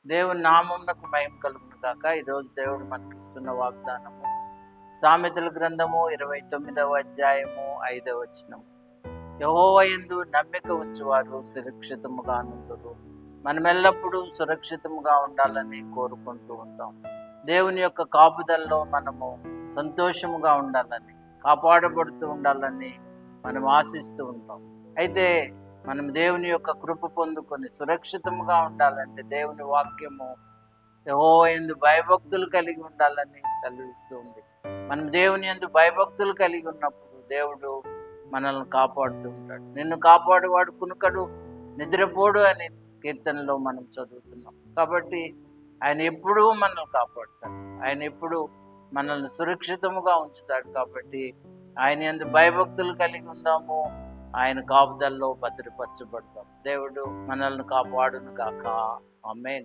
దేవుని నామమునకు మహిమ కలుగును గాక. ఈరోజు దేవుడు మనకి ఇస్తున్న వాగ్దానము సామెతల గ్రంథము 29వ అధ్యాయము 5వ వచనం. యెహోవా యందు నమ్మిక ఉంచువారు సురక్షితముగా నుందురు. మనం ఎల్లప్పుడూ సురక్షితముగా ఉండాలని కోరుకుంటూ ఉంటాం. దేవుని యొక్క కాపుదలలో మనము సంతోషముగా ఉండాలని, కాపాడబడుతూ ఉండాలని మనం ఆశిస్తూ ఉంటాం. అయితే మనం దేవుని యొక్క కృప పొందుకొని సురక్షితంగా ఉండాలంటే దేవుని వాక్యము యెహోవా యందు భయభక్తులు కలిగి ఉండాలని సెలవిస్తూ ఉంది. మనం దేవుని యందు భయభక్తులు కలిగి ఉన్నప్పుడు దేవుడు మనల్ని కాపాడుతూ ఉంటాడు. నిన్ను కాపాడువాడు కునుకడు, నిద్రపోడు అనే కీర్తనలో మనం చదువుతున్నాం. కాబట్టి ఆయన ఎప్పుడూ మనల్ని కాపాడుతాడు. ఆయన ఎప్పుడూ మనల్ని సురక్షితముగా ఉంచుతాడు. కాబట్టి ఆయన యందు భయభక్తులు కలిగి ఉందాము. ఆయన కాపుదల్లో భద్రపరచబడతాం. దేవుడు మనల్ని కాపాడును గాక. ఆమేన్.